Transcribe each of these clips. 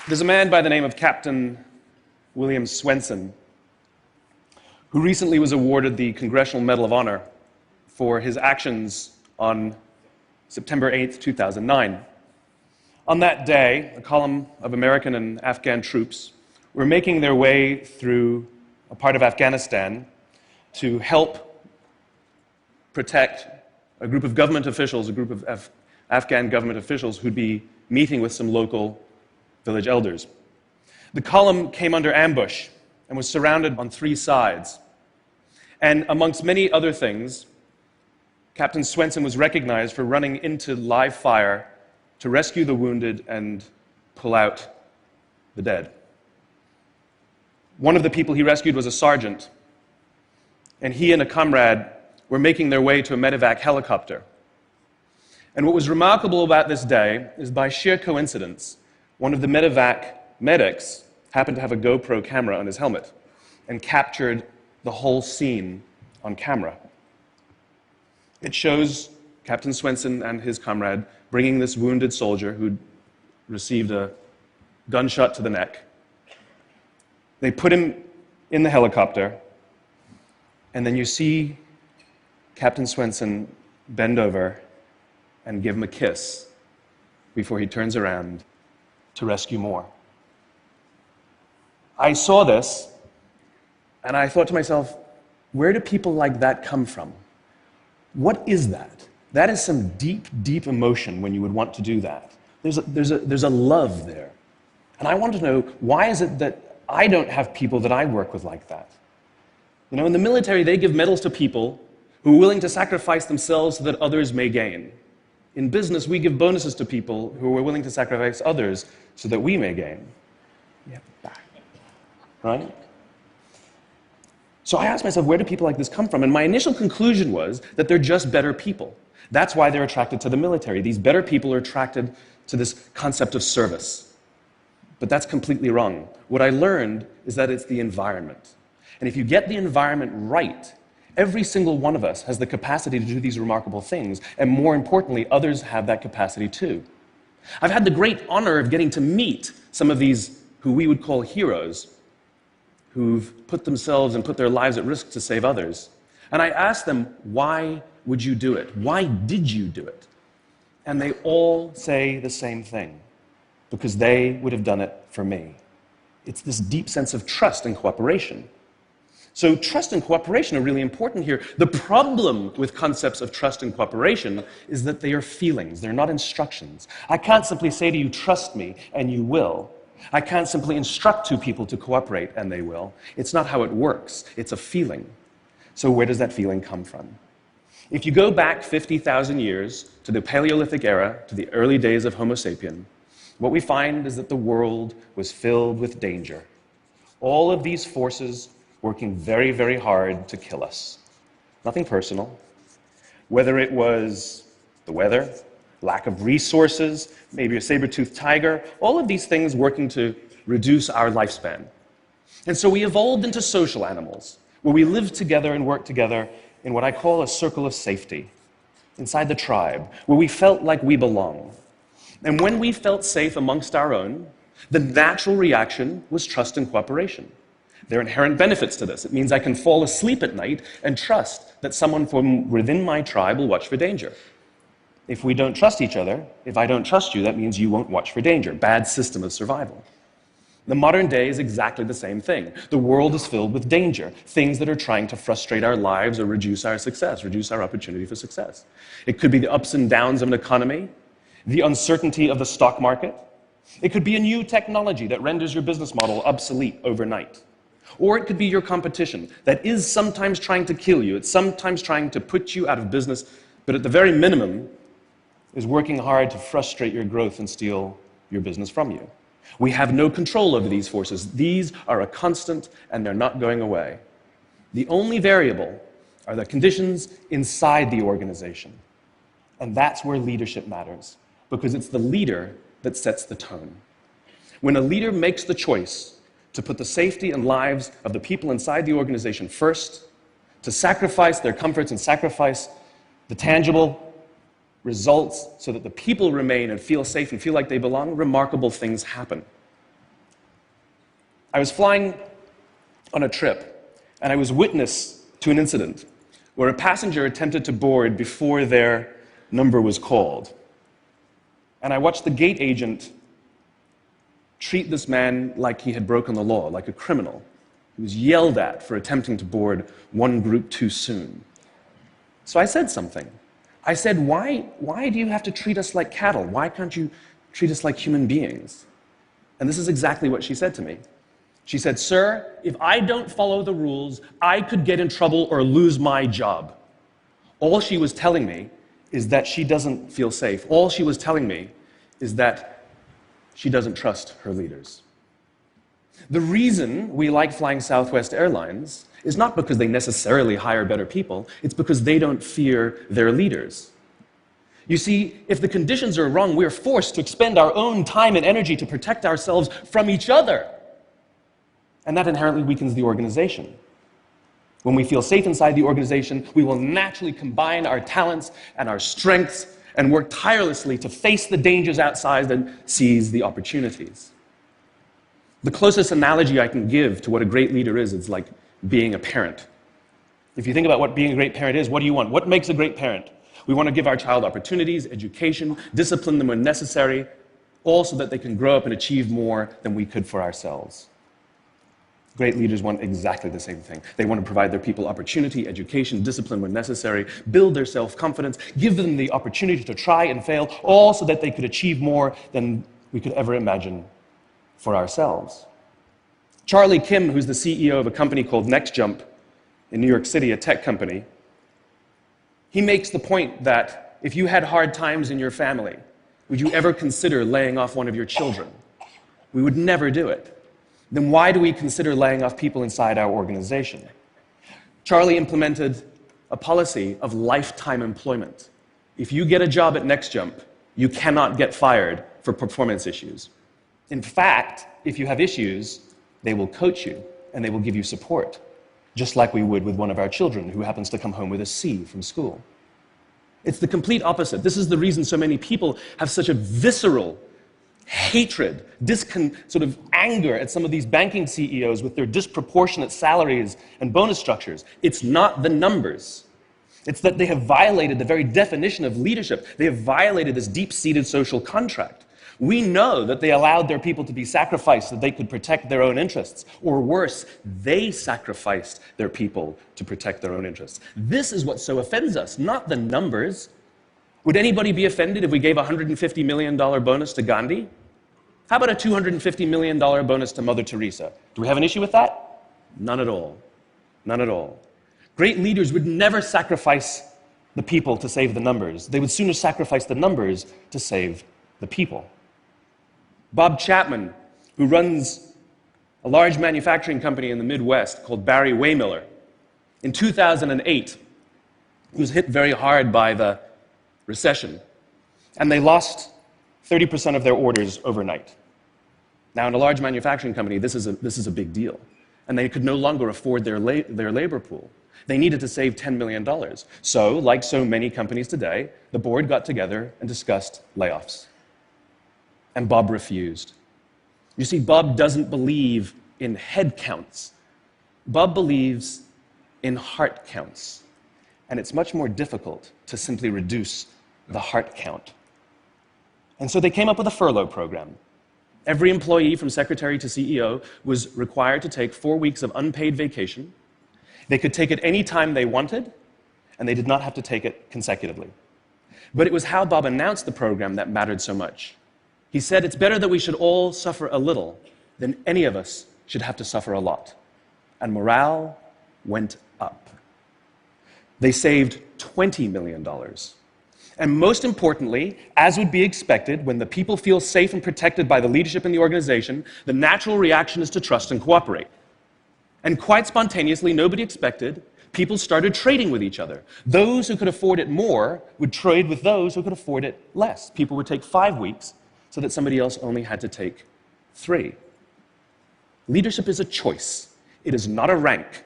There's a man by the name of Captain William Swenson who recently was awarded the Congressional Medal of Honor for his actions on September 8th, 2009. On that day, a column of American and Afghan troops were making their way through a part of Afghanistan to help protect a group of government officials, a group of Afghan government officials who'd be meeting with some local village elders. The column came under ambush and was surrounded on three sides. And amongst many other things, Captain Swenson was recognized for running into live fire to rescue the wounded and pull out the dead. One of the people he rescued was a sergeant, and he and a comrade were making their way to a medevac helicopter. And what was remarkable about this day is, by sheer coincidence, one of the medevac medics happened to have a GoPro camera on his helmet and captured the whole scene on camera. It shows Captain Swenson and his comrade bringing this wounded soldier who'd received a gunshot to the neck. They put him in the helicopter, and then you see Captain Swenson bend over and give him a kiss before he turns around to rescue more. I saw this, and I thought to myself, where do people like that come from? What is that? That is some deep, deep emotion when you would want to do that. There's a love there. And I want to know, why is it that I don't have people that I work with like that? You know, in the military, they give medals to people who are willing to sacrifice themselves so that others may gain. In business, we give bonuses to people who are willing to sacrifice others so that we may gain. Yeah, right? So I asked myself, where do people like this come from? And my initial conclusion was that they're just better people. That's why they're attracted to the military. These better people are attracted to this concept of service. But that's completely wrong. What I learned is that it's the environment. And if you get the environment right, every single one of us has the capacity to do these remarkable things, and more importantly, others have that capacity too. I've had the great honor of getting to meet some of these who we would call heroes, who've put themselves and put their lives at risk to save others. And I asked them, why would you do it? Why did you do it? And they all say the same thing, because they would have done it for me. It's this deep sense of trust and cooperation. So trust and cooperation are really important here. The problem with concepts of trust and cooperation is that they are feelings. They're not instructions. I can't simply say to you, trust me, and you will. I can't simply instruct two people to cooperate, and they will. It's not how it works. It's a feeling. So where does that feeling come from? If you go back 50,000 years to the Paleolithic era, to the early days of Homo sapien, what we find is that the world was filled with danger. All of these forces working very, very hard to kill us. Nothing personal. Whether it was the weather, lack of resources, maybe a saber-toothed tiger, all of these things working to reduce our lifespan. And so we evolved into social animals, where we live together and work together in what I call a circle of safety, inside the tribe, where we felt like we belong. And when we felt safe amongst our own, the natural reaction was trust and cooperation. There are inherent benefits to this. It means I can fall asleep at night and trust that someone from within my tribe will watch for danger. If we don't trust each other, if I don't trust you, that means you won't watch for danger. Bad system of survival. The modern day is exactly the same thing. The world is filled with danger, things that are trying to frustrate our lives or reduce our success, reduce our opportunity for success. It could be the ups and downs of an economy, the uncertainty of the stock market. It could be a new technology that renders your business model obsolete overnight. Or it could be your competition that is sometimes trying to kill you, it's sometimes trying to put you out of business, but at the very minimum is working hard to frustrate your growth and steal your business from you. We have no control over these forces. These are a constant, and they're not going away. The only variable are the conditions inside the organization. And that's where leadership matters, because it's the leader that sets the tone. When a leader makes the choice to put the safety and lives of the people inside the organization first, to sacrifice their comforts and sacrifice the tangible results so that the people remain and feel safe and feel like they belong, remarkable things happen. I was flying on a trip, and I was witness to an incident where a passenger attempted to board before their number was called. And I watched the gate agent treat this man like he had broken the law, like a criminal. He was yelled at for attempting to board one group too soon. So I said something. I said, why do you have to treat us like cattle? Why can't you treat us like human beings? And this is exactly what she said to me. She said, "Sir, if I don't follow the rules, I could get in trouble or lose my job." All she was telling me is that she doesn't feel safe. All she was telling me is that she doesn't trust her leaders. The reason we like flying Southwest Airlines is not because they necessarily hire better people, it's because they don't fear their leaders. You see, if the conditions are wrong, we're forced to expend our own time and energy to protect ourselves from each other. And that inherently weakens the organization. When we feel safe inside the organization, we will naturally combine our talents and our strengths and work tirelessly to face the dangers outside and seize the opportunities. The closest analogy I can give to what a great leader is like being a parent. If you think about what being a great parent is, what do you want? What makes a great parent? We want to give our child opportunities, education, discipline them when necessary, all so that they can grow up and achieve more than we could for ourselves. Great leaders want exactly the same thing. They want to provide their people opportunity, education, discipline when necessary, build their self-confidence, give them the opportunity to try and fail, all so that they could achieve more than we could ever imagine for ourselves. Charlie Kim, who's the CEO of a company called NextJump in New York City, a tech company, he makes the point that if you had hard times in your family, would you ever consider laying off one of your children? We would never do it. Then why do we consider laying off people inside our organization? Charlie implemented a policy of lifetime employment. If you get a job at NextJump, you cannot get fired for performance issues. In fact, if you have issues, they will coach you and they will give you support, just like we would with one of our children who happens to come home with a C from school. It's the complete opposite. This is the reason so many people have such a visceral hatred, sort of anger at some of these banking CEOs with their disproportionate salaries and bonus structures. It's not the numbers. It's that they have violated the very definition of leadership. They have violated this deep-seated social contract. We know that they allowed their people to be sacrificed so they could protect their own interests. Or worse, they sacrificed their people to protect their own interests. This is what so offends us, not the numbers. Would anybody be offended if we gave a $150 million bonus to Gandhi? How about a $250 million bonus to Mother Teresa? Do we have an issue with that? None at all. None at all. Great leaders would never sacrifice the people to save the numbers. They would sooner sacrifice the numbers to save the people. Bob Chapman, who runs a large manufacturing company in the Midwest called Barry Waymiller, in 2008, he was hit very hard by the recession, and they lost 30% of their orders overnight. Now, in a large manufacturing company, this is a big deal, and they could no longer afford their labor pool. They needed to save $10 million. So, like so many companies today, the board got together and discussed layoffs. And Bob refused. You see, Bob doesn't believe in head counts. Bob believes in heart counts. And it's much more difficult to simply reduce the heart count. And so they came up with a furlough program. Every employee from secretary to CEO was required to take 4 weeks of unpaid vacation. They could take it any time they wanted, and they did not have to take it consecutively. But it was how Bob announced the program that mattered so much. He said, "It's better that we should all suffer a little than any of us should have to suffer a lot." And morale went up. They saved $20 million. And most importantly, as would be expected, when the people feel safe and protected by the leadership in the organization, the natural reaction is to trust and cooperate. And quite spontaneously, nobody expected, people started trading with each other. Those who could afford it more would trade with those who could afford it less. People would take 5 weeks so that somebody else only had to take 3. Leadership is a choice. It is not a rank.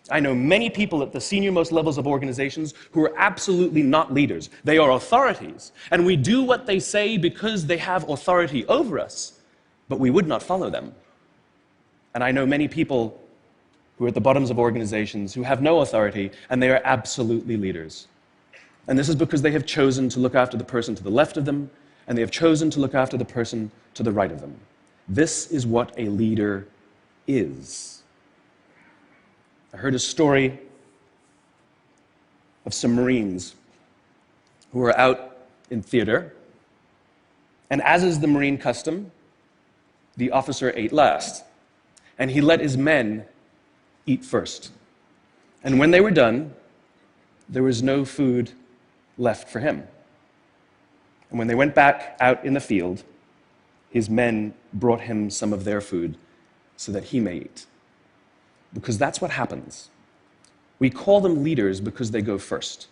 I know many people at the senior-most levels of organizations who are absolutely not leaders. They are authorities, and we do what they say because they have authority over us, but we would not follow them. And I know many people who are at the bottoms of organizations who have no authority, and they are absolutely leaders. And this is because they have chosen to look after the person to the left of them, and they have chosen to look after the person to the right of them. This is what a leader is. I heard a story of some Marines who were out in theater, and as is the Marine custom, the officer ate last, and he let his men eat first. And when they were done, there was no food left for him. And when they went back out in the field, his men brought him some of their food so that he may eat. Because that's what happens. We call them leaders because they go first.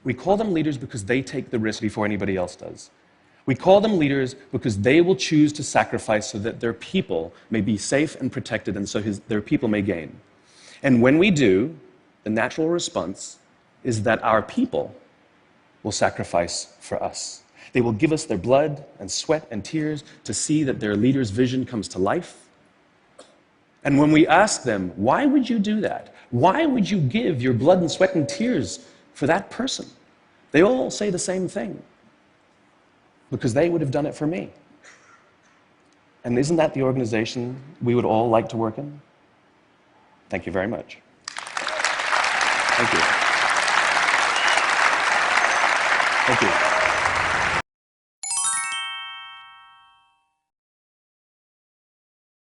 We call them leaders because they take the risk before anybody else does. We call them leaders because they will choose to sacrifice so that their people may be safe and protected, and so their people may gain. And when we do, the natural response is that our people will sacrifice for us. They will give us their blood and sweat and tears to see that their leader's vision comes to life. And when we ask them, why would you do that? Why would you give your blood and sweat and tears for that person? They all say the same thing. Because they would have done it for me. And isn't that the organization we would all like to work in? Thank you very much. Thank you. Thank you.